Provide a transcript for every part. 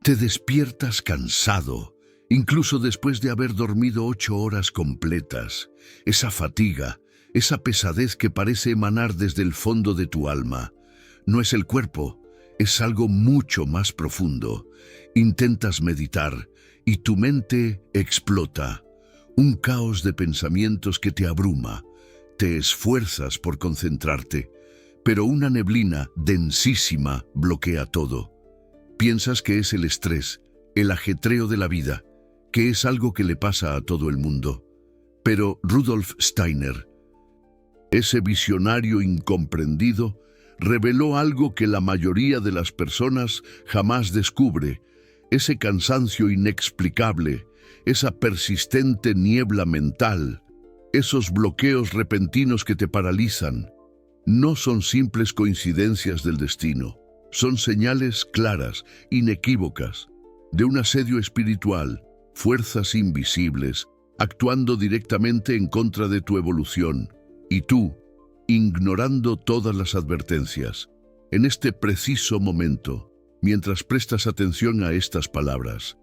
Te despiertas cansado, incluso después de haber dormido 8 horas completas. Esa fatiga, esa pesadez que parece emanar desde el fondo de tu alma, no es el cuerpo, es algo mucho más profundo. Intentas meditar y tu mente explota. Un caos de pensamientos que te abruma. Te esfuerzas por concentrarte, pero una neblina densísima bloquea todo. Piensas que es el estrés, el ajetreo de la vida, que es algo que le pasa a todo el mundo. Pero Rudolf Steiner, ese visionario incomprendido, reveló algo que la mayoría de las personas jamás descubre: ese cansancio inexplicable, esa persistente niebla mental, esos bloqueos repentinos que te paralizan. No son simples coincidencias del destino, son señales claras, inequívocas, de un asedio espiritual, fuerzas invisibles, actuando directamente en contra de tu evolución. Y tú, ignorando todas las advertencias, en este preciso momento, mientras prestas atención a estas palabras,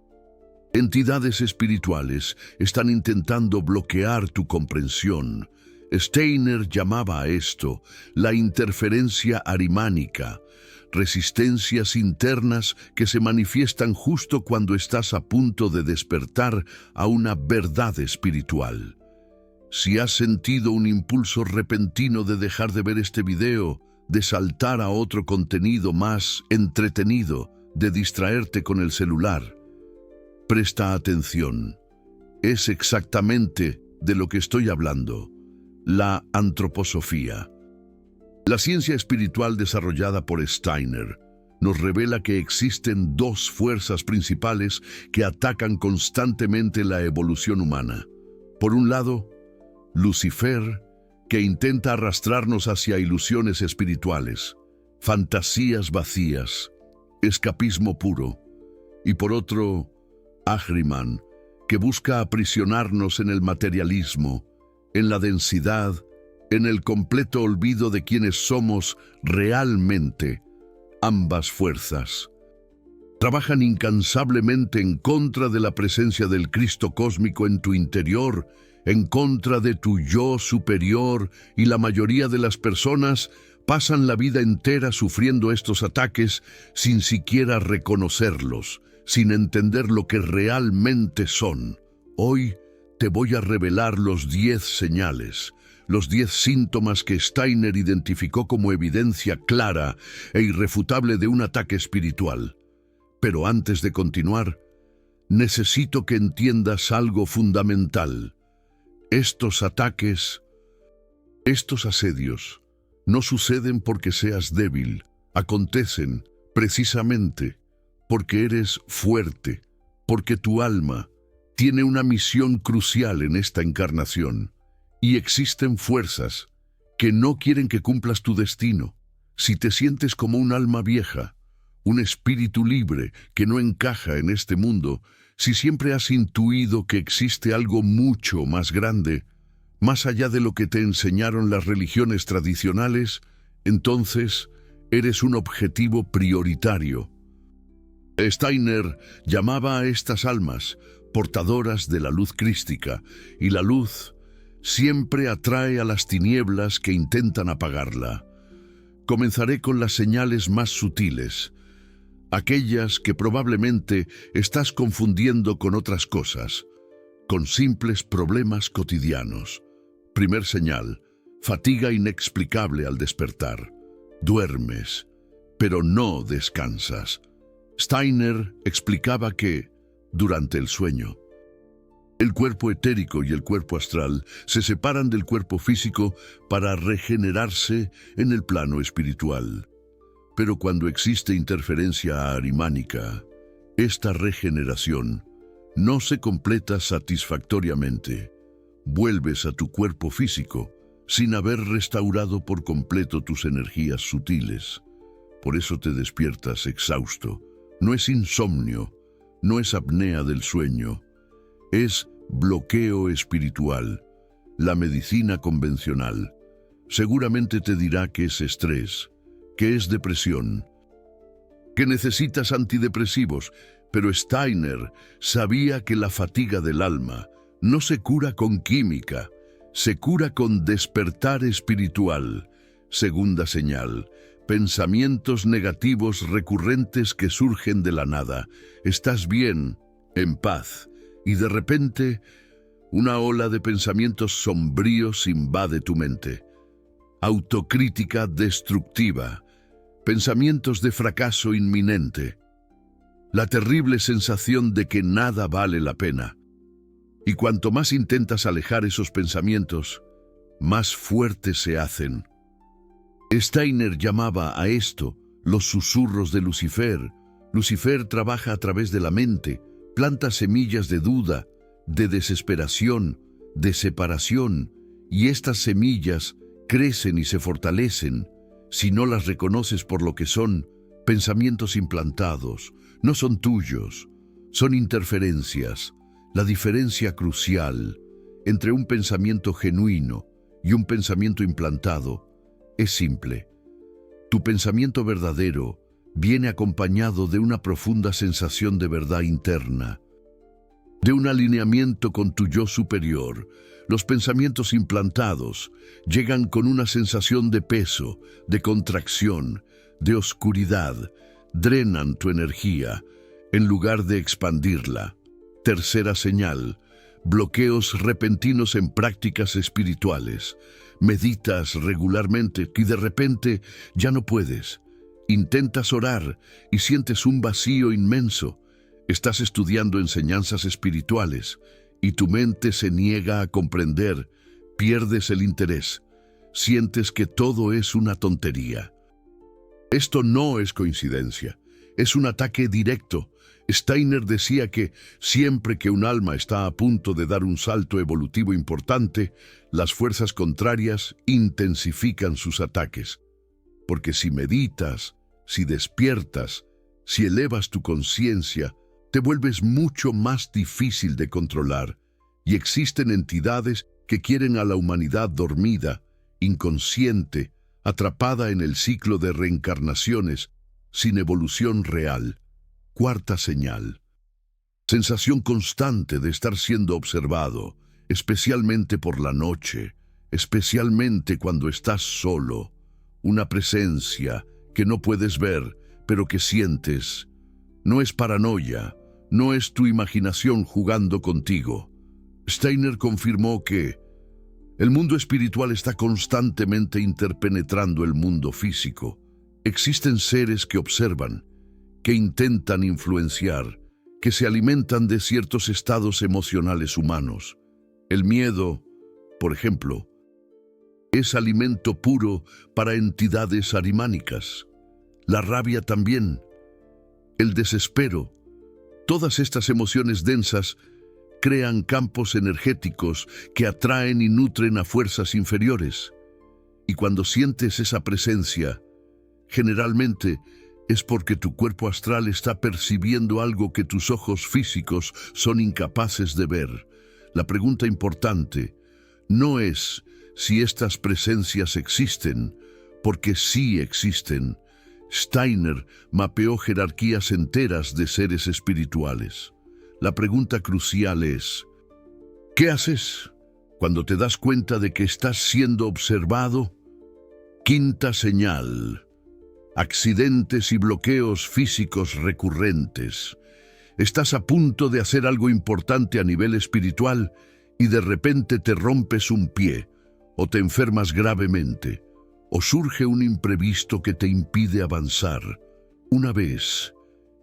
entidades espirituales están intentando bloquear tu comprensión. Steiner llamaba a esto la interferencia arimánica, resistencias internas que se manifiestan justo cuando estás a punto de despertar a una verdad espiritual. Si has sentido un impulso repentino de dejar de ver este video, de saltar a otro contenido más entretenido, de distraerte con el celular, presta atención. Es exactamente de lo que estoy hablando: la antroposofía. La ciencia espiritual desarrollada por Steiner nos revela que existen dos fuerzas principales que atacan constantemente la evolución humana. Por un lado, Lucifer, que intenta arrastrarnos hacia ilusiones espirituales, fantasías vacías, escapismo puro. Y por otro, Ahriman, que busca aprisionarnos en el materialismo, en la densidad, en el completo olvido de quienes somos realmente. Ambas fuerzas trabajan incansablemente en contra de la presencia del Cristo cósmico en tu interior, en contra de tu yo superior, y la mayoría de las personas pasan la vida entera sufriendo estos ataques sin siquiera reconocerlos, sin entender lo que realmente son. Hoy te voy a revelar los 10 señales, los 10 síntomas que Steiner identificó como evidencia clara e irrefutable de un ataque espiritual. Pero antes de continuar, necesito que entiendas algo fundamental. Estos ataques, estos asedios, no suceden porque seas débil, acontecen precisamente porque eres fuerte, porque tu alma tiene una misión crucial en esta encarnación. Y existen fuerzas que no quieren que cumplas tu destino. Si te sientes como un alma vieja, un espíritu libre que no encaja en este mundo, si siempre has intuido que existe algo mucho más grande, más allá de lo que te enseñaron las religiones tradicionales, entonces eres un objetivo prioritario. Steiner llamaba a estas almas portadoras de la luz crística, y la luz siempre atrae a las tinieblas que intentan apagarla. Comenzaré con las señales más sutiles, aquellas que probablemente estás confundiendo con otras cosas, con simples problemas cotidianos. Primer señal: fatiga inexplicable al despertar. Duermes, pero no descansas. Steiner explicaba que, durante el sueño, el cuerpo etérico y el cuerpo astral se separan del cuerpo físico para regenerarse en el plano espiritual. Pero cuando existe interferencia arimánica, esta regeneración no se completa satisfactoriamente. Vuelves a tu cuerpo físico sin haber restaurado por completo tus energías sutiles. Por eso te despiertas exhausto. No es insomnio, no es apnea del sueño, es bloqueo espiritual. La medicina convencional seguramente te dirá que es estrés, que es depresión, que necesitas antidepresivos, Pero Steiner sabía que la fatiga del alma no se cura con química, se cura con despertar espiritual. Segunda señal: pensamientos negativos recurrentes que surgen de la nada. Estás bien, en paz, y de repente una ola de pensamientos sombríos invade tu mente. Autocrítica destructiva, pensamientos de fracaso inminente, la terrible sensación de que nada vale la pena. Y cuanto más intentas alejar esos pensamientos, más fuertes se hacen. Steiner llamaba a esto los susurros de Lucifer. Lucifer trabaja a través de la mente, planta semillas de duda, de desesperación, de separación, y estas semillas crecen y se fortalecen si no las reconoces por lo que son: pensamientos implantados. No son tuyos, son interferencias. La diferencia crucial entre un pensamiento genuino y un pensamiento implantado es simple. Tu pensamiento verdadero viene acompañado de una profunda sensación de verdad interna, de un alineamiento con tu yo superior. Los pensamientos implantados llegan con una sensación de peso, de contracción, de oscuridad. Drenan tu energía en lugar de expandirla. Tercera señal: bloqueos repentinos en prácticas espirituales. Meditas regularmente y de repente ya no puedes. Intentas orar y sientes un vacío inmenso. Estás estudiando enseñanzas espirituales y tu mente se niega a comprender. Pierdes el interés. Sientes que todo es una tontería. Esto no es coincidencia, es un ataque directo. Steiner decía que siempre que un alma está a punto de dar un salto evolutivo importante, las fuerzas contrarias intensifican sus ataques. Porque si meditas, si despiertas, si elevas tu conciencia, te vuelves mucho más difícil de controlar, y existen entidades que quieren a la humanidad dormida, inconsciente, atrapada en el ciclo de reencarnaciones, sin evolución real. Cuarta señal: sensación constante de estar siendo observado, especialmente por la noche, especialmente cuando estás solo. Una presencia que no puedes ver, pero que sientes. No es paranoia, no es tu imaginación jugando contigo. Steiner confirmó que el mundo espiritual está constantemente interpenetrando el mundo físico. Existen seres que observan, que intentan influenciar, que se alimentan de ciertos estados emocionales humanos. El miedo, por ejemplo, es alimento puro para entidades arimánicas. La rabia también. El desespero. Todas estas emociones densas crean campos energéticos que atraen y nutren a fuerzas inferiores. Y cuando sientes esa presencia, generalmente es porque tu cuerpo astral está percibiendo algo que tus ojos físicos son incapaces de ver. La pregunta importante no es si estas presencias existen, porque sí existen. Steiner mapeó jerarquías enteras de seres espirituales. La pregunta crucial es: ¿qué haces cuando te das cuenta de que estás siendo observado? Quinta señal: accidentes y bloqueos físicos recurrentes. Estás a punto de hacer algo importante a nivel espiritual y de repente te rompes un pie, o te enfermas gravemente, o surge un imprevisto que te impide avanzar. Una vez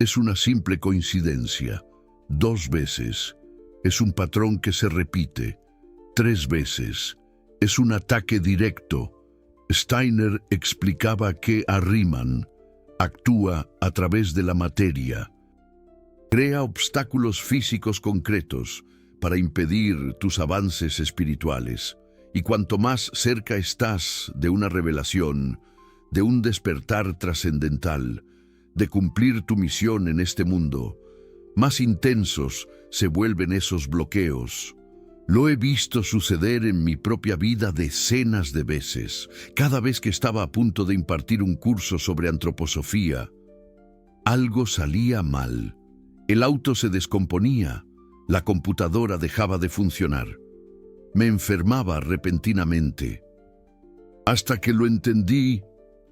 es una simple coincidencia. 2 veces es un patrón que se repite. 3 veces es un ataque directo. Steiner explicaba que Ahriman actúa a través de la materia. Crea obstáculos físicos concretos para impedir tus avances espirituales. Y cuanto más cerca estás de una revelación, de un despertar trascendental, de cumplir tu misión en este mundo, más intensos se vuelven esos bloqueos. Lo he visto suceder en mi propia vida decenas de veces. Cada vez que estaba a punto de impartir un curso sobre antroposofía, algo salía mal El auto se descomponía, la computadora dejaba de funcionar. Me enfermaba repentinamente. Hasta que lo entendí,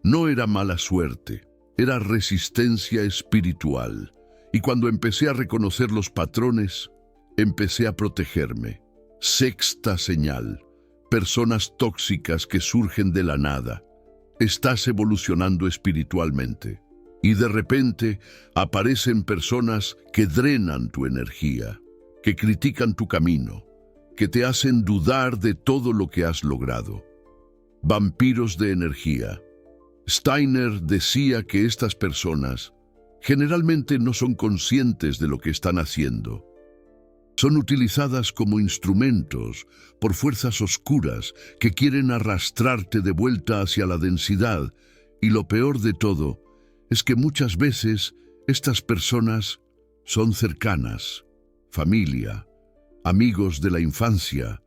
no era mala suerte, era resistencia espiritual. Y cuando empecé a reconocer los patrones, empecé a protegerme. Sexta señal: personas tóxicas que surgen de la nada. Estás evolucionando espiritualmente. Y de repente aparecen personas que drenan tu energía, que critican tu camino, que te hacen dudar de todo lo que has logrado. Vampiros de energía. Steiner decía que estas personas generalmente no son conscientes de lo que están haciendo. Son utilizadas como instrumentos por fuerzas oscuras que quieren arrastrarte de vuelta hacia la densidad, y lo peor de todo es que muchas veces estas personas son cercanas, familia, amigos de la infancia,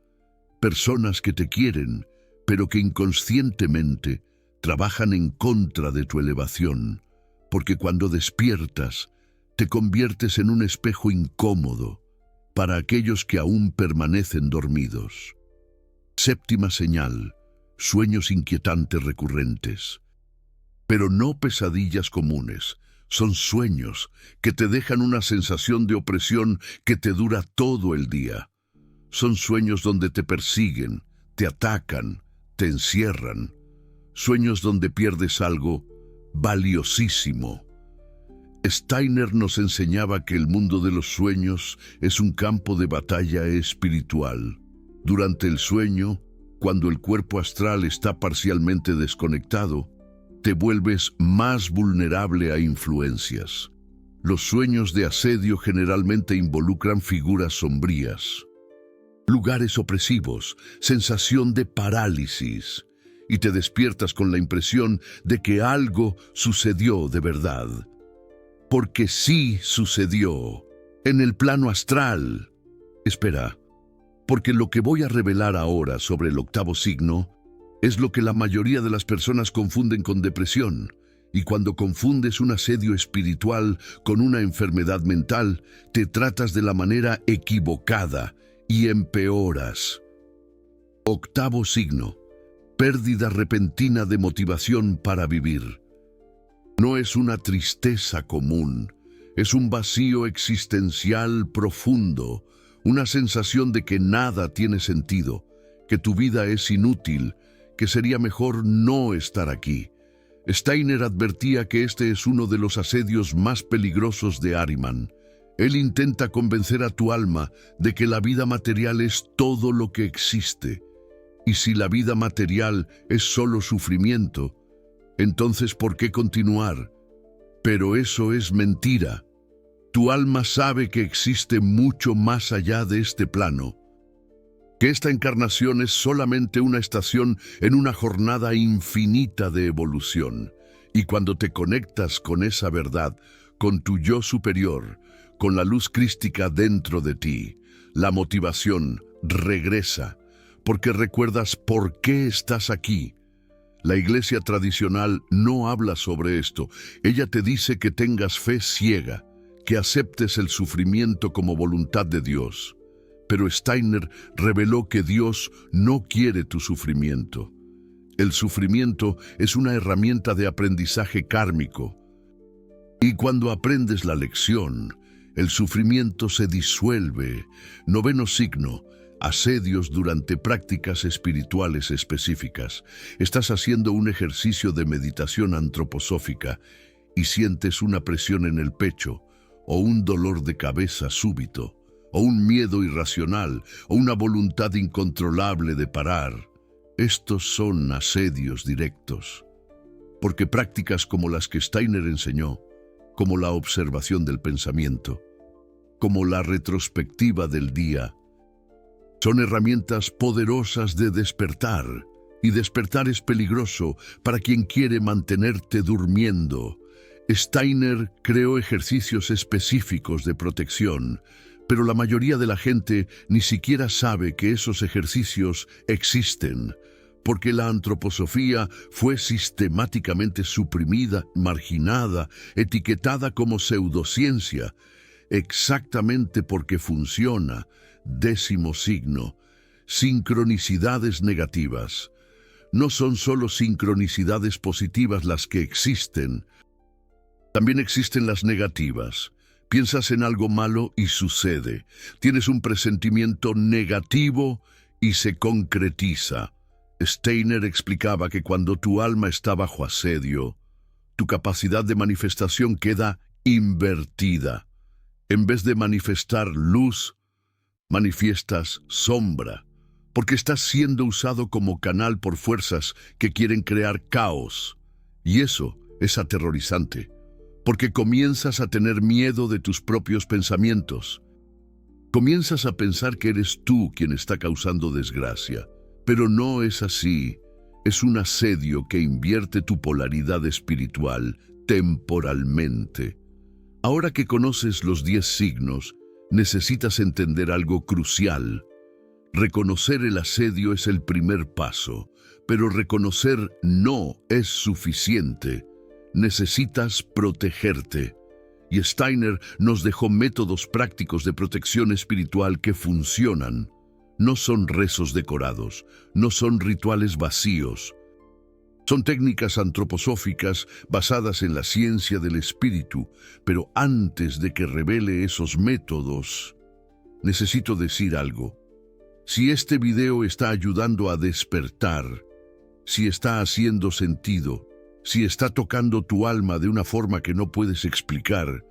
personas que te quieren, pero que inconscientemente trabajan en contra de tu elevación, porque cuando despiertas, te conviertes en un espejo incómodo para aquellos que aún permanecen dormidos. Séptima señal: sueños inquietantes recurrentes. Pero no pesadillas comunes, son sueños que te dejan una sensación de opresión que te dura todo el día. Son sueños donde te persiguen, te atacan, te encierran. Sueños donde pierdes algo valiosísimo. Steiner nos enseñaba que el mundo de los sueños es un campo de batalla espiritual. Durante el sueño, cuando el cuerpo astral está parcialmente desconectado, te vuelves más vulnerable a influencias. Los sueños de asedio generalmente involucran figuras sombrías, lugares opresivos, sensación de parálisis, y te despiertas con la impresión de que algo sucedió de verdad. Porque sí sucedió, en el plano astral. Espera, porque lo que voy a revelar ahora sobre el octavo signo es lo que la mayoría de las personas confunden con depresión, y cuando confundes un asedio espiritual con una enfermedad mental, te tratas de la manera equivocada y empeoras. Octavo signo: pérdida repentina de motivación para vivir. No es una tristeza común, es un vacío existencial profundo, una sensación de que nada tiene sentido, que tu vida es inútil, que sería mejor no estar aquí. Steiner advertía que este es uno de los asedios más peligrosos de Ahriman. Él intenta convencer a tu alma de que la vida material es todo lo que existe. Y si la vida material es solo sufrimiento, entonces ¿por qué continuar? Pero eso es mentira. Tu alma sabe que existe mucho más allá de este plano, que esta encarnación es solamente una estación en una jornada infinita de evolución. Y cuando te conectas con esa verdad, con tu yo superior, con la luz crística dentro de ti, la motivación regresa, porque recuerdas por qué estás aquí. La iglesia tradicional no habla sobre esto. Ella te dice que tengas fe ciega, que aceptes el sufrimiento como voluntad de Dios. Pero Steiner reveló que Dios no quiere tu sufrimiento. El sufrimiento es una herramienta de aprendizaje kármico. Y cuando aprendes la lección, el sufrimiento se disuelve. Noveno signo: asedios durante prácticas espirituales específicas. Estás haciendo un ejercicio de meditación antroposófica y sientes una presión en el pecho, o un dolor de cabeza súbito, o un miedo irracional, o una voluntad incontrolable de parar. Estos son asedios directos, porque prácticas como las que Steiner enseñó, como la observación del pensamiento, como la retrospectiva del día, son herramientas poderosas de despertar, y despertar es peligroso para quien quiere mantenerte durmiendo. Steiner creó ejercicios específicos de protección, pero la mayoría de la gente ni siquiera sabe que esos ejercicios existen, porque la antroposofía fue sistemáticamente suprimida, marginada, etiquetada como pseudociencia. exactamente porque funciona. 10º signo, sincronicidades negativas. No son solo sincronicidades positivas las que existen, también existen las negativas. Piensas en algo malo y sucede. Tienes un presentimiento negativo y se concretiza. Steiner explicaba que cuando tu alma está bajo asedio, tu capacidad de manifestación queda invertida. En vez de manifestar luz, manifiestas sombra, porque estás siendo usado como canal por fuerzas que quieren crear caos. Y eso es aterrorizante, porque comienzas a tener miedo de tus propios pensamientos. Comienzas a pensar que eres tú quien está causando desgracia, pero no es así. Es un asedio que invierte tu polaridad espiritual temporalmente. Ahora que conoces los 10 signos, necesitas entender algo crucial. Reconocer el asedio es el primer paso, pero reconocer no es suficiente. Necesitas protegerte. Y Steiner nos dejó métodos prácticos de protección espiritual que funcionan. No son rezos decorados, no son rituales vacíos. Son técnicas antroposóficas basadas en la ciencia del espíritu, pero antes de que revele esos métodos, necesito decir algo. Si este video está ayudando a despertar, si está haciendo sentido, si está tocando tu alma de una forma que no puedes explicar,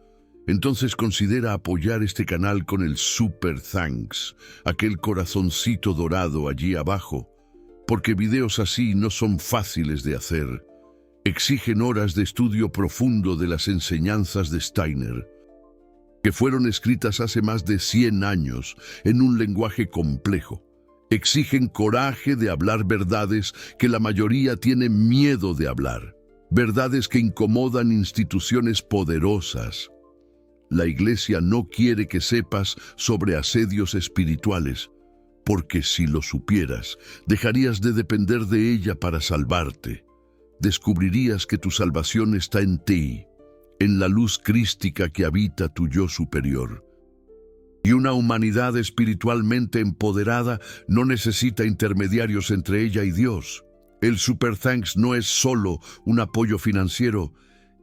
entonces considera apoyar este canal con el Super Thanks, aquel corazoncito dorado allí abajo, porque videos así no son fáciles de hacer. Exigen horas de estudio profundo de las enseñanzas de Steiner, que fueron escritas hace más de 100 años en un lenguaje complejo. Exigen coraje de hablar verdades que la mayoría tiene miedo de hablar, verdades que incomodan instituciones poderosas. La Iglesia no quiere que sepas sobre asedios espirituales, porque si lo supieras, dejarías de depender de ella para salvarte. Descubrirías que tu salvación está en ti, en la luz crística que habita tu yo superior. Y una humanidad espiritualmente empoderada no necesita intermediarios entre ella y Dios. El Super Thanks no es solo un apoyo financiero,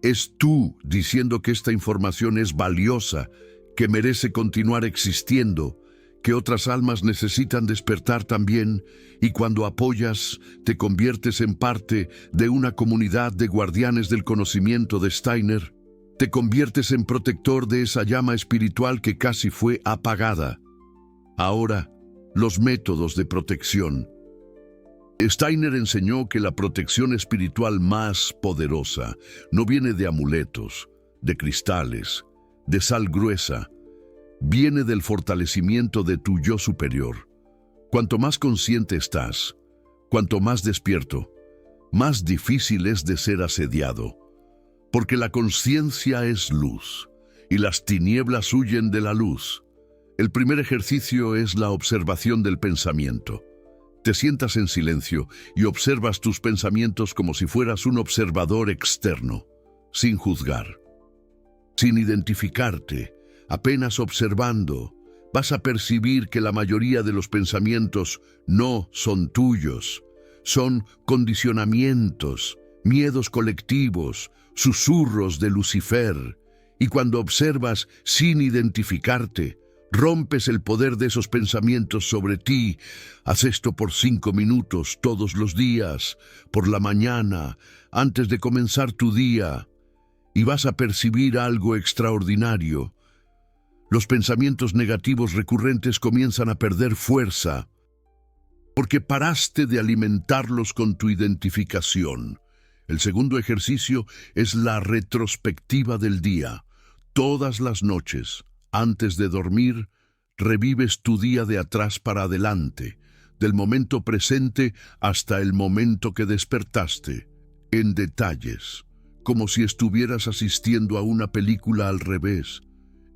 es tú diciendo que esta información es valiosa, que merece continuar existiendo, que otras almas necesitan despertar también, y cuando apoyas, te conviertes en parte de una comunidad de guardianes del conocimiento de Steiner. Te conviertes en protector de esa llama espiritual que casi fue apagada. Ahora, los métodos de protección. Steiner enseñó que la protección espiritual más poderosa no viene de amuletos, de cristales, de sal gruesa. Viene del fortalecimiento de tu yo superior. Cuanto más consciente estás, cuanto más despierto, más difícil es de ser asediado. Porque la conciencia es luz, y las tinieblas huyen de la luz. El primer ejercicio es la observación del pensamiento. Te sientas en silencio y observas tus pensamientos como si fueras un observador externo, sin juzgar, sin identificarte, apenas observando. Vas a percibir que la mayoría de los pensamientos no son tuyos, son condicionamientos, miedos colectivos, susurros de Lucifer, y cuando observas sin identificarte, rompes el poder de esos pensamientos sobre ti. Haz esto por 5 minutos todos los días, por la mañana, antes de comenzar tu día, y vas a percibir algo extraordinario. Los pensamientos negativos recurrentes comienzan a perder fuerza, porque paraste de alimentarlos con tu identificación. El segundo ejercicio es la retrospectiva del día. Todas las noches, antes de dormir, revives tu día de atrás para adelante, del momento presente hasta el momento que despertaste, en detalles, como si estuvieras asistiendo a una película al revés.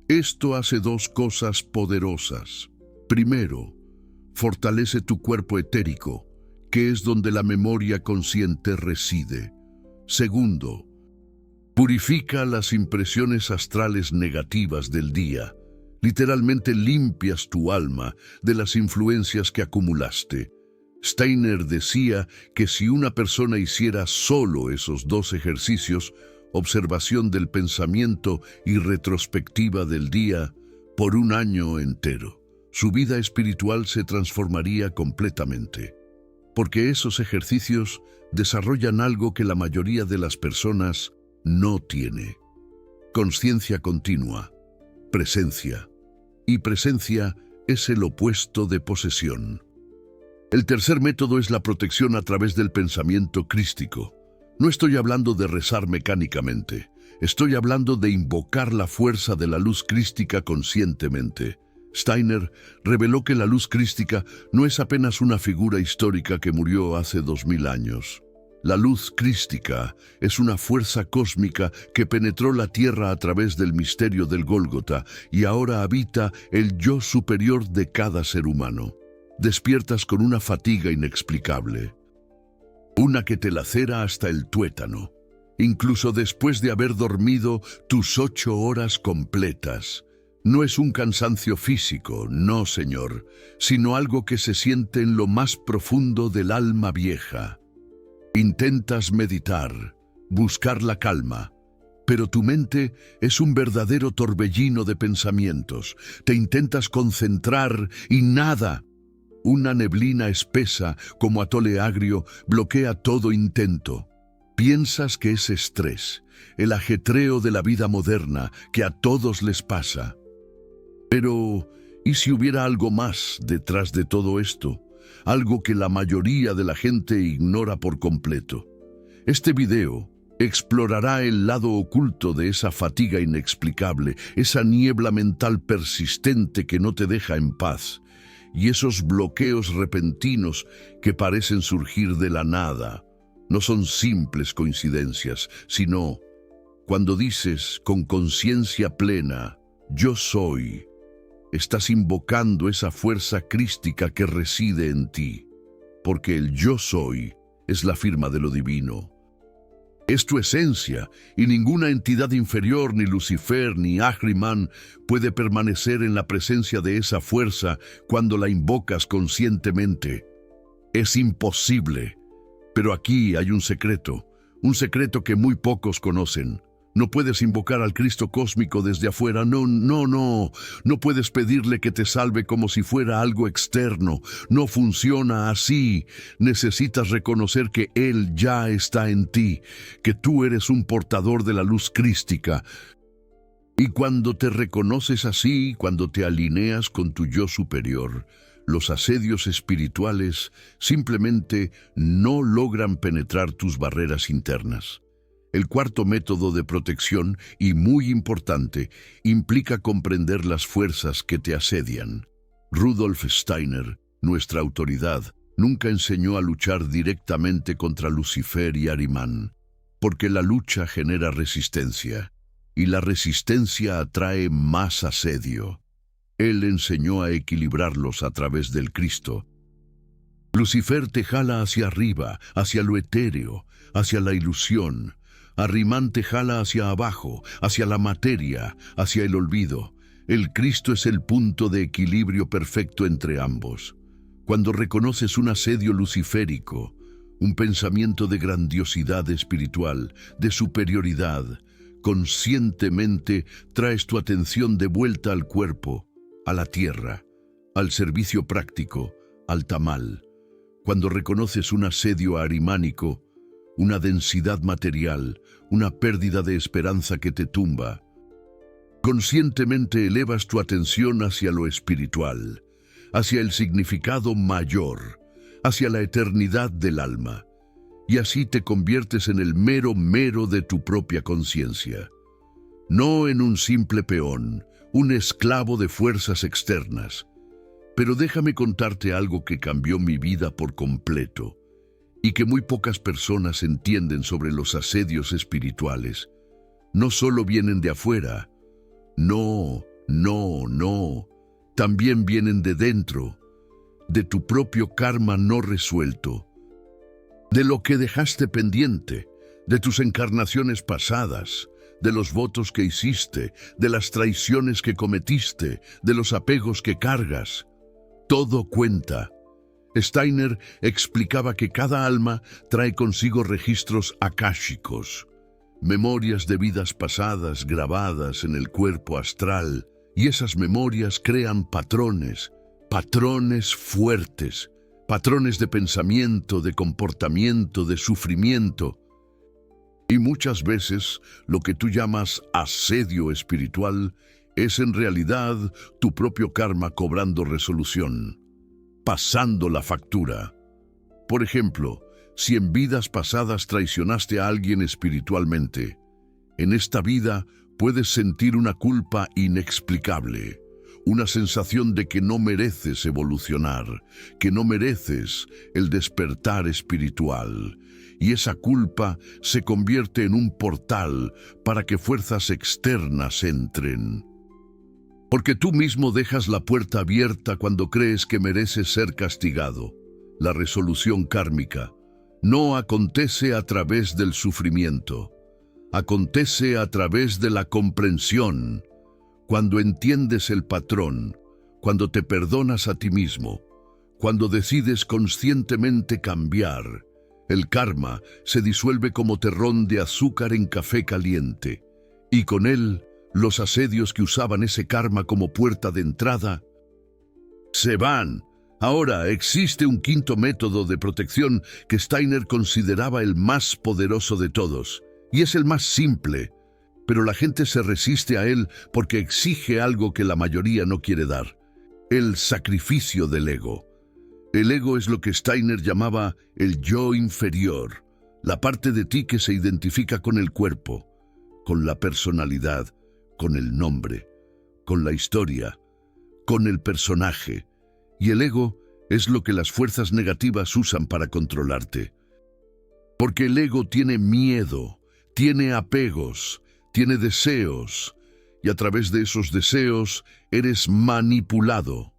Esto hace 2 cosas poderosas. Primero, fortalece tu cuerpo etérico, que es donde la memoria consciente reside. Segundo, purifica las impresiones astrales negativas del día. Literalmente limpias tu alma de las influencias que acumulaste. Steiner decía que si una persona hiciera solo esos dos ejercicios, observación del pensamiento y retrospectiva del día, por un año entero, su vida espiritual se transformaría completamente. Porque esos ejercicios desarrollan algo que la mayoría de las personas no tiene. Conciencia continua, presencia. Y presencia es el opuesto de posesión. El tercer método es la protección a través del pensamiento crístico. No estoy hablando de rezar mecánicamente. Estoy hablando de invocar la fuerza de la luz crística conscientemente. Steiner reveló que la luz crística no es apenas una figura histórica que murió hace 2000 años. La luz crística es una fuerza cósmica que penetró la tierra a través del misterio del Gólgota y ahora habita el yo superior de cada ser humano. Despiertas con una fatiga inexplicable, una que te lacera hasta el tuétano, incluso después de haber dormido tus 8 horas completas. No es un cansancio físico, no señor, sino algo que se siente en lo más profundo del alma vieja. Intentas meditar, buscar la calma, pero tu mente es un verdadero torbellino de pensamientos. Te intentas concentrar y nada. Una neblina espesa, como atole agrio, bloquea todo intento. Piensas que es estrés, el ajetreo de la vida moderna que a todos les pasa. Pero, ¿y si hubiera algo más detrás de todo esto? Algo que la mayoría de la gente ignora por completo. Este video explorará el lado oculto de esa fatiga inexplicable, esa niebla mental persistente que no te deja en paz, y esos bloqueos repentinos que parecen surgir de la nada. No son simples coincidencias, sino cuando dices con conciencia plena, yo soy, estás invocando esa fuerza crística que reside en ti, porque el yo soy es la firma de lo divino. Es tu esencia, y ninguna entidad inferior, ni Lucifer, ni Ahriman, puede permanecer en la presencia de esa fuerza cuando la invocas conscientemente. Es imposible. Pero aquí hay un secreto que muy pocos conocen. No puedes invocar al Cristo cósmico desde afuera, no puedes pedirle que te salve como si fuera algo externo, no funciona así. Necesitas reconocer que Él ya está en ti, que tú eres un portador de la luz crística. Y cuando te reconoces así, cuando te alineas con tu yo superior, los asedios espirituales simplemente no logran penetrar tus barreras internas. El cuarto método de protección, y muy importante, implica comprender las fuerzas que te asedian. Rudolf Steiner, nuestra autoridad, nunca enseñó a luchar directamente contra Lucifer y Ahriman, porque la lucha genera resistencia, y la resistencia atrae más asedio. Él enseñó a equilibrarlos a través del Cristo. Lucifer te jala hacia arriba, hacia lo etéreo, hacia la ilusión. Ahriman te jala hacia abajo, hacia la materia, hacia el olvido. El Cristo es el punto de equilibrio perfecto entre ambos. Cuando reconoces un asedio luciférico, un pensamiento de grandiosidad espiritual, de superioridad, conscientemente traes tu atención de vuelta al cuerpo, a la tierra, al servicio práctico, al tamal. Cuando reconoces un asedio ahrimánico, una densidad material, una pérdida de esperanza que te tumba, conscientemente elevas tu atención hacia lo espiritual, hacia el significado mayor, hacia la eternidad del alma, y así te conviertes en el mero de tu propia conciencia. No en un simple peón, un esclavo de fuerzas externas. Pero déjame contarte algo que cambió mi vida por completo, y que muy pocas personas entienden sobre los asedios espirituales. No solo vienen de afuera, no, también vienen de dentro, de tu propio karma no resuelto, de lo que dejaste pendiente, de tus encarnaciones pasadas, de los votos que hiciste, de las traiciones que cometiste, de los apegos que cargas. Todo cuenta. Steiner explicaba que cada alma trae consigo registros akáshicos, memorias de vidas pasadas grabadas en el cuerpo astral, y esas memorias crean patrones fuertes, patrones de pensamiento, de comportamiento, de sufrimiento. Y muchas veces lo que tú llamas asedio espiritual es en realidad tu propio karma cobrando resolución, pasando la factura. Por ejemplo, si en vidas pasadas traicionaste a alguien espiritualmente, en esta vida puedes sentir una culpa inexplicable, una sensación de que no mereces evolucionar, que no mereces el despertar espiritual, y esa culpa se convierte en un portal para que fuerzas externas entren. Porque tú mismo dejas la puerta abierta cuando crees que mereces ser castigado. La resolución kármica no acontece a través del sufrimiento, acontece a través de la comprensión. Cuando entiendes el patrón, cuando te perdonas a ti mismo, cuando decides conscientemente cambiar, el karma se disuelve como terrón de azúcar en café caliente, y con él, los asedios que usaban ese karma como puerta de entrada se van. Ahora existe un quinto método de protección que Steiner consideraba el más poderoso de todos, y es el más simple, pero la gente se resiste a él porque exige algo que la mayoría no quiere dar: el sacrificio del ego. El ego es lo que Steiner llamaba el yo inferior, la parte de ti que se identifica con el cuerpo, con la personalidad, con el nombre, con la historia, con el personaje. Y el ego es lo que las fuerzas negativas usan para controlarte. Porque el ego tiene miedo, tiene apegos, tiene deseos, y a través de esos deseos eres manipulado.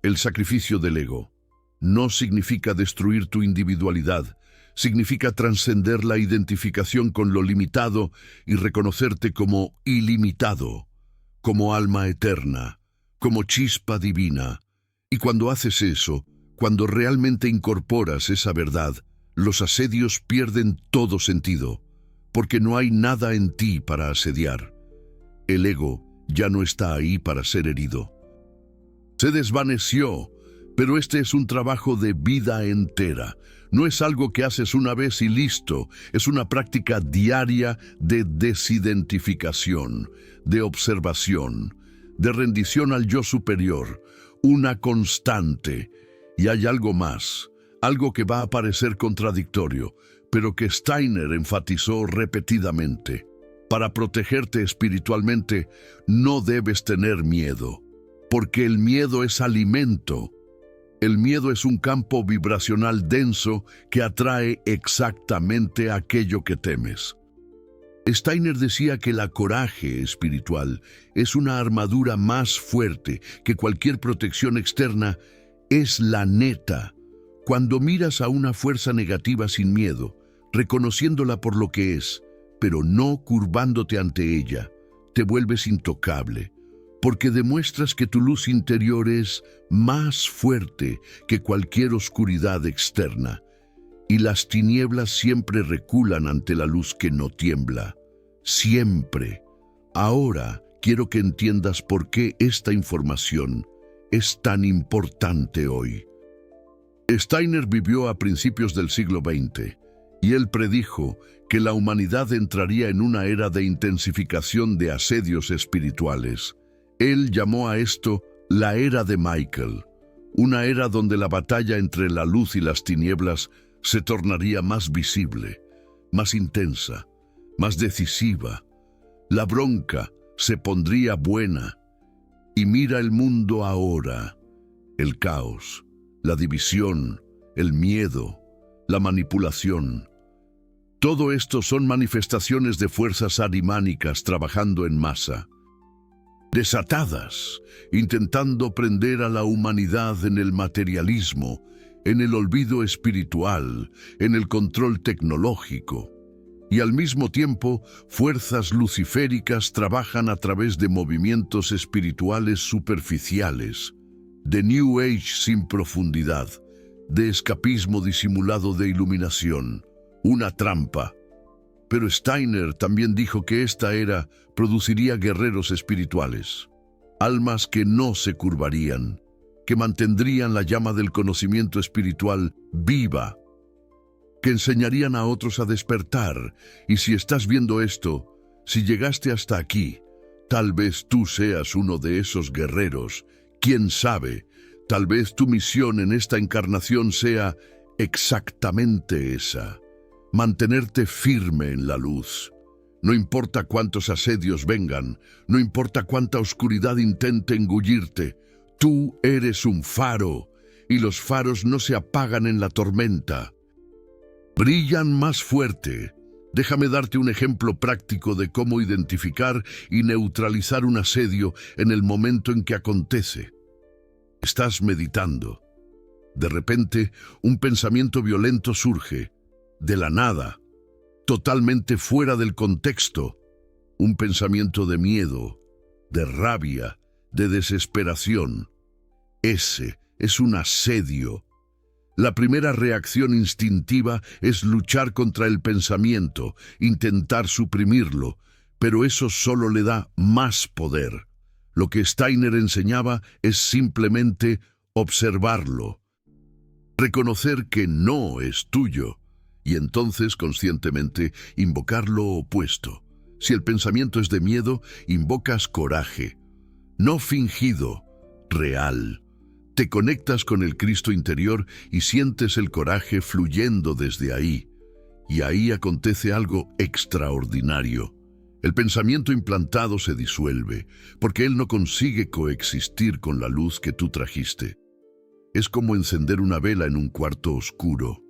El sacrificio del ego no significa destruir tu individualidad, significa trascender la identificación con lo limitado y reconocerte como ilimitado, como alma eterna, como chispa divina. Y cuando haces eso, cuando realmente incorporas esa verdad, los asedios pierden todo sentido, porque no hay nada en ti para asediar. El ego ya no está ahí para ser herido. Se desvaneció, pero este es un trabajo de vida entera. No es algo que haces una vez y listo, es una práctica diaria de desidentificación, de observación, de rendición al yo superior, una constante. Y hay algo más, algo que va a parecer contradictorio, pero que Steiner enfatizó repetidamente. Para protegerte espiritualmente, no debes tener miedo, porque el miedo es alimento. El miedo es un campo vibracional denso que atrae exactamente aquello que temes. Steiner decía que la coraje espiritual es una armadura más fuerte que cualquier protección externa. Es la neta. Cuando miras a una fuerza negativa sin miedo, reconociéndola por lo que es, pero no curvándote ante ella, te vuelves intocable, porque demuestras que tu luz interior es más fuerte que cualquier oscuridad externa, y las tinieblas siempre reculan ante la luz que no tiembla. Siempre. Ahora quiero que entiendas por qué esta información es tan importante hoy. Steiner vivió a principios del siglo XX, y él predijo que la humanidad entraría en una era de intensificación de asedios espirituales. Él llamó a esto la era de Michael, una era donde la batalla entre la luz y las tinieblas se tornaría más visible, más intensa, más decisiva. La bronca se pondría buena. Y mira el mundo ahora: el caos, la división, el miedo, la manipulación. Todo esto son manifestaciones de fuerzas arimánicas trabajando en masa, desatadas, intentando prender a la humanidad en el materialismo, en el olvido espiritual, en el control tecnológico. y al mismo tiempo fuerzas luciféricas trabajan a través de movimientos espirituales superficiales, de New Age sin profundidad, de escapismo disimulado de iluminación, una trampa. Pero Steiner también dijo que esta era produciría guerreros espirituales, almas que no se curvarían, que mantendrían la llama del conocimiento espiritual viva, que enseñarían a otros a despertar. Y si estás viendo esto, si llegaste hasta aquí, tal vez tú seas uno de esos guerreros. ¿Quién sabe? Tal vez tu misión en esta encarnación sea exactamente esa: mantenerte firme en la luz. No importa cuántos asedios vengan, no importa cuánta oscuridad intente engullirte, tú eres un faro, y los faros no se apagan en la tormenta. Brillan más fuerte. Déjame darte un ejemplo práctico de cómo identificar y neutralizar un asedio en el momento en que acontece. Estás meditando. De repente, un pensamiento violento surge, de la nada, totalmente fuera del contexto. Un pensamiento de miedo, de rabia, de desesperación. Ese es un asedio. La primera reacción instintiva es luchar contra el pensamiento, intentar suprimirlo, pero eso solo le da más poder. Lo que Steiner enseñaba es simplemente observarlo, reconocer que no es tuyo, y entonces conscientemente invocar lo opuesto. Si el pensamiento es de miedo, invocas coraje, no fingido, real. Te conectas con el Cristo interior y sientes el coraje fluyendo desde ahí. Y ahí acontece algo extraordinario. El pensamiento implantado se disuelve, porque él no consigue coexistir con la luz que tú trajiste. Es como encender una vela en un cuarto oscuro.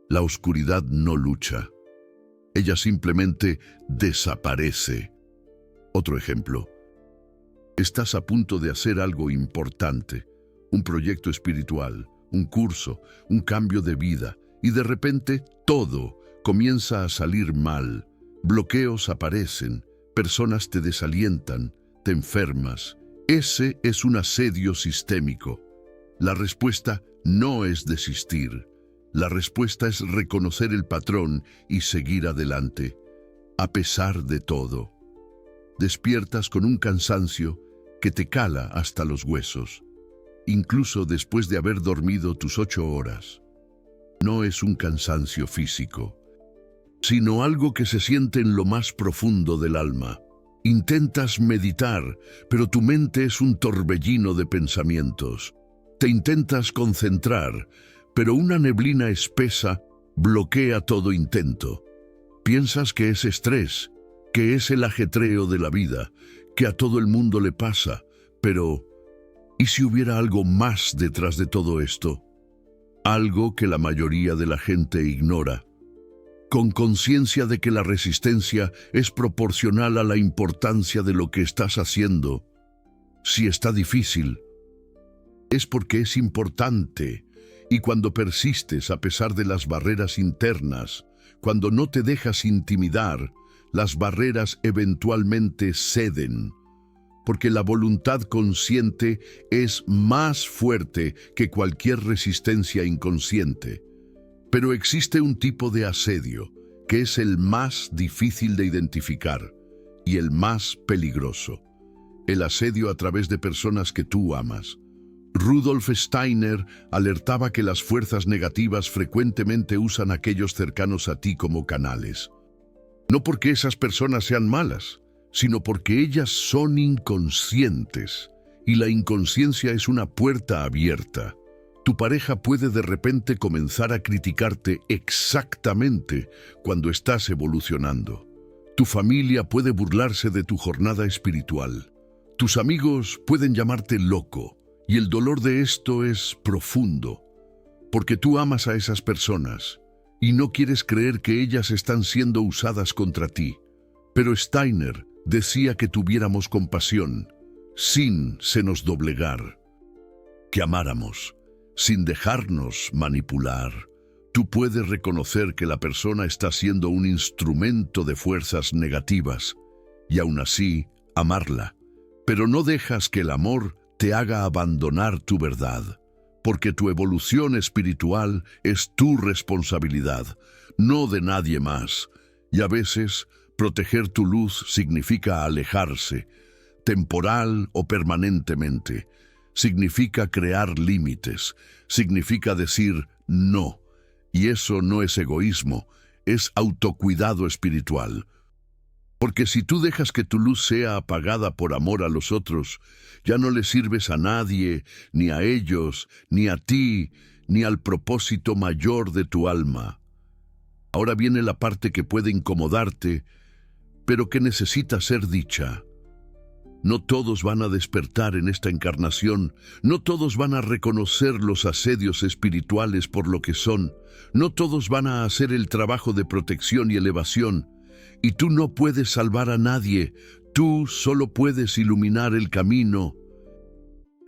La oscuridad no lucha. Ella simplemente desaparece. Otro ejemplo. Estás a punto de hacer algo importante. Un proyecto espiritual, un curso, un cambio de vida, y de repente todo comienza a salir mal. Bloqueos aparecen, personas te desalientan, te enfermas. Ese es un asedio sistémico. La respuesta no es desistir. La respuesta es reconocer el patrón y seguir adelante, a pesar de todo. Despiertas con un cansancio que te cala hasta los huesos, incluso después de haber dormido tus 8 horas. No es un cansancio físico, sino algo que se siente en lo más profundo del alma. Intentas meditar, pero tu mente es un torbellino de pensamientos. Te intentas concentrar, pero una neblina espesa bloquea todo intento. Piensas que es estrés, que es el ajetreo de la vida, que a todo el mundo le pasa, pero ¿y si hubiera algo más detrás de todo esto? Algo que la mayoría de la gente ignora, con conciencia de que la resistencia es proporcional a la importancia de lo que estás haciendo. Si está difícil, es porque es importante, y cuando persistes a pesar de las barreras internas, cuando no te dejas intimidar, las barreras eventualmente ceden, porque la voluntad consciente es más fuerte que cualquier resistencia inconsciente. Pero existe un tipo de asedio que es el más difícil de identificar y el más peligroso: el asedio a través de personas que tú amas. Rudolf Steiner alertaba que las fuerzas negativas frecuentemente usan a aquellos cercanos a ti como canales. No porque esas personas sean malas, sino porque ellas son inconscientes, y la inconsciencia es una puerta abierta. Tu pareja puede de repente comenzar a criticarte exactamente cuando estás evolucionando. Tu familia puede burlarse de tu jornada espiritual. Tus amigos pueden llamarte loco, y el dolor de esto es profundo, porque tú amas a esas personas y no quieres creer que ellas están siendo usadas contra ti. Pero Steiner decía que tuviéramos compasión, sin se nos doblegar, que amáramos, sin dejarnos manipular. Tú puedes reconocer que la persona está siendo un instrumento de fuerzas negativas y aún así amarla. Pero no dejas que el amor te haga abandonar tu verdad, porque tu evolución espiritual es tu responsabilidad, no de nadie más. Y a veces, proteger tu luz significa alejarse, temporal o permanentemente. Significa crear límites, significa decir no. Y eso no es egoísmo, es autocuidado espiritual. Porque si tú dejas que tu luz sea apagada por amor a los otros, ya no le sirves a nadie, ni a ellos, ni a ti, ni al propósito mayor de tu alma. Ahora viene la parte que puede incomodarte, pero que necesita ser dicha. No todos van a despertar en esta encarnación, no todos van a reconocer los asedios espirituales por lo que son, no todos van a hacer el trabajo de protección y elevación, y tú no puedes salvar a nadie, tú solo puedes iluminar el camino.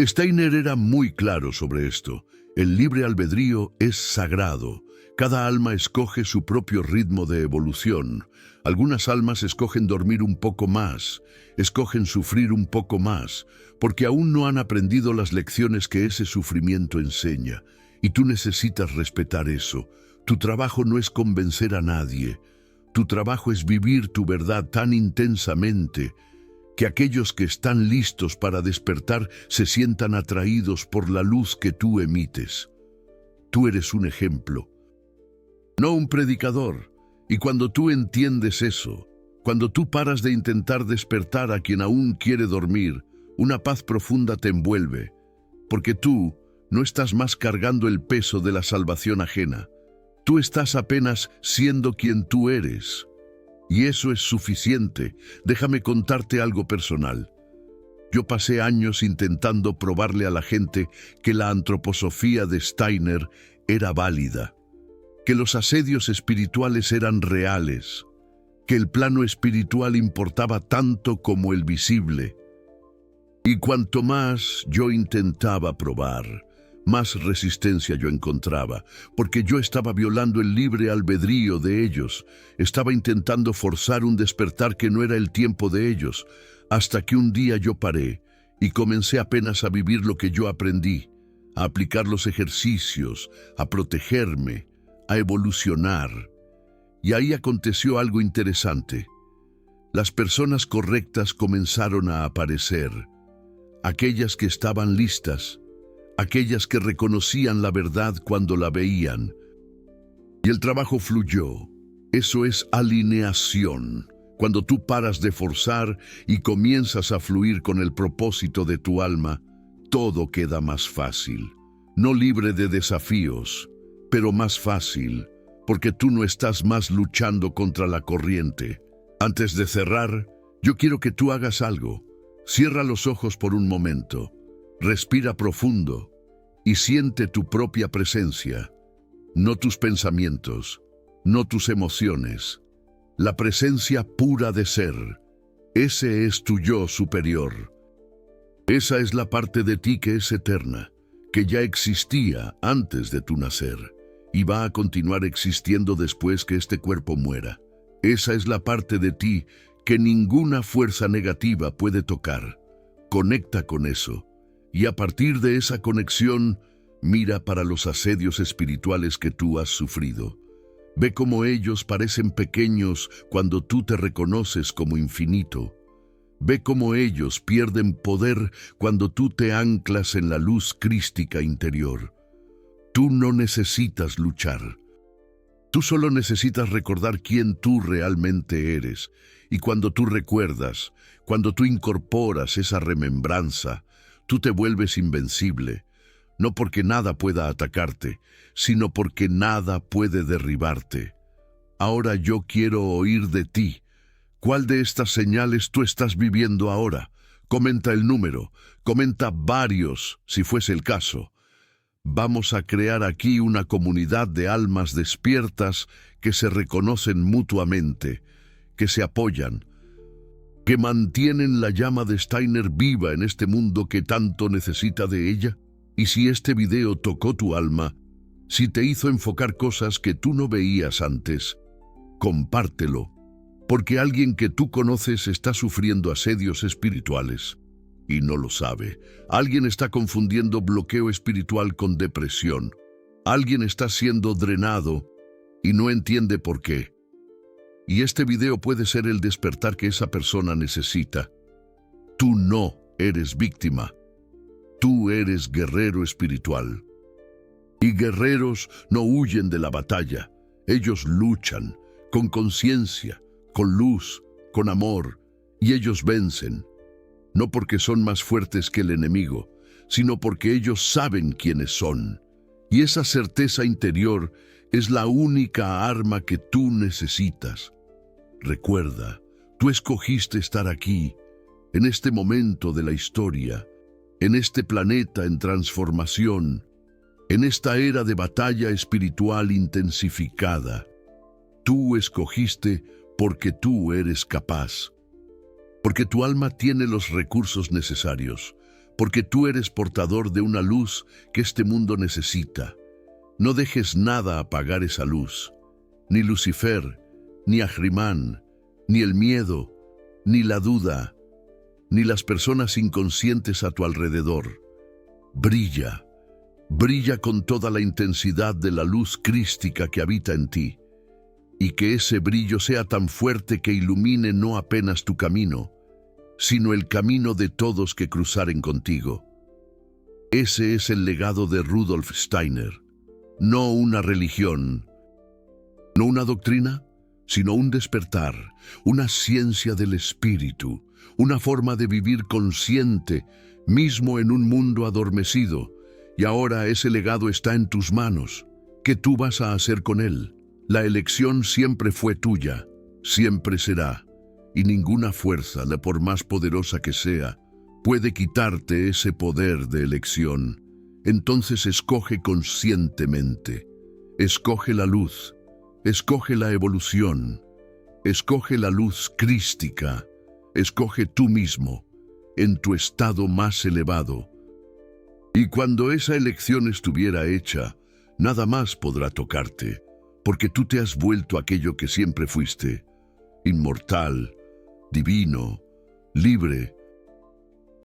Steiner era muy claro sobre esto. El libre albedrío es sagrado. Cada alma escoge su propio ritmo de evolución. Algunas almas escogen dormir un poco más, escogen sufrir un poco más, porque aún no han aprendido las lecciones que ese sufrimiento enseña. Y tú necesitas respetar eso. Tu trabajo no es convencer a nadie. Tu trabajo es vivir tu verdad tan intensamente que aquellos que están listos para despertar se sientan atraídos por la luz que tú emites. Tú eres un ejemplo, no un predicador. Y cuando tú entiendes eso, cuando tú paras de intentar despertar a quien aún quiere dormir, una paz profunda te envuelve, porque tú no estás más cargando el peso de la salvación ajena. Tú estás apenas siendo quien tú eres. Y eso es suficiente. Déjame contarte algo personal. Yo pasé años intentando probarle a la gente que la antroposofía de Steiner era válida, que los asedios espirituales eran reales, que el plano espiritual importaba tanto como el visible. Y cuanto más yo intentaba probar, más resistencia yo encontraba, porque yo estaba violando el libre albedrío de ellos, estaba intentando forzar un despertar que no era el tiempo de ellos, hasta que un día yo paré y comencé apenas a vivir lo que yo aprendí, a aplicar los ejercicios, a protegerme, a evolucionar. Y ahí aconteció algo interesante. Las personas correctas comenzaron a aparecer, aquellas que estaban listas, aquellas que reconocían la verdad cuando la veían. Y el trabajo fluyó. Eso es alineación. Cuando tú paras de forzar y comienzas a fluir con el propósito de tu alma, todo queda más fácil. No libre de desafíos, pero más fácil, porque tú no estás más luchando contra la corriente. Antes de cerrar, yo quiero que tú hagas algo. Cierra los ojos por un momento. Respira profundo y siente tu propia presencia, no tus pensamientos, no tus emociones, la presencia pura de ser. Ese es tu yo superior. Esa es la parte de ti que es eterna, que ya existía antes de tu nacer y va a continuar existiendo después que este cuerpo muera. Esa es la parte de ti que ninguna fuerza negativa puede tocar. Conecta con eso. Y a partir de esa conexión, mira para los asedios espirituales que tú has sufrido. Ve cómo ellos parecen pequeños cuando tú te reconoces como infinito. Ve cómo ellos pierden poder cuando tú te anclas en la luz crística interior. Tú no necesitas luchar. Tú solo necesitas recordar quién tú realmente eres. Y cuando tú recuerdas, cuando tú incorporas esa remembranza, tú te vuelves invencible, no porque nada pueda atacarte, sino porque nada puede derribarte. Ahora yo quiero oír de ti. ¿Cuál de estas señales tú estás viviendo ahora? Comenta el número, comenta varios, si fuese el caso. Vamos a crear aquí una comunidad de almas despiertas que se reconocen mutuamente, que se apoyan, que mantienen la llama de Steiner viva en este mundo que tanto necesita de ella. Y si este video tocó tu alma, Si te hizo enfocar cosas que tú no veías antes, compártelo, porque alguien que tú conoces está sufriendo asedios espirituales y no lo sabe. Alguien está confundiendo bloqueo espiritual con depresión. Alguien está siendo drenado y no entiende por qué. Y este video puede ser el despertar que esa persona necesita. Tú no eres víctima. Tú eres guerrero espiritual. Y guerreros no huyen de la batalla. Ellos luchan con conciencia, con luz, con amor, y ellos vencen. No porque son más fuertes que el enemigo, sino porque ellos saben quiénes son. Y esa certeza interior es la única arma que tú necesitas. Recuerda, tú escogiste estar aquí, en este momento de la historia, en este planeta en transformación, en esta era de batalla espiritual intensificada. Tú escogiste porque tú eres capaz, porque tu alma tiene los recursos necesarios, porque tú eres portador de una luz que este mundo necesita. No dejes nada apagar esa luz, ni Lucifer, ni Ahriman, ni el miedo, ni la duda, ni las personas inconscientes a tu alrededor. Brilla, brilla con toda la intensidad de la luz crística que habita en ti, y que ese brillo sea tan fuerte que ilumine no apenas tu camino, sino el camino de todos que cruzaren contigo. Ese es el legado de Rudolf Steiner. No una religión, no una doctrina, sino un despertar, una ciencia del espíritu, una forma de vivir consciente, mismo en un mundo adormecido. Y ahora ese legado está en tus manos. ¿Qué tú vas a hacer con él? La elección siempre fue tuya, siempre será, y ninguna fuerza, la por más poderosa que sea, puede quitarte ese poder de elección. Entonces escoge conscientemente, escoge la luz, escoge la evolución, escoge la luz crística, escoge tú mismo, en tu estado más elevado. Y cuando esa elección estuviera hecha, nada más podrá tocarte, porque tú te has vuelto aquello que siempre fuiste, inmortal, divino, libre,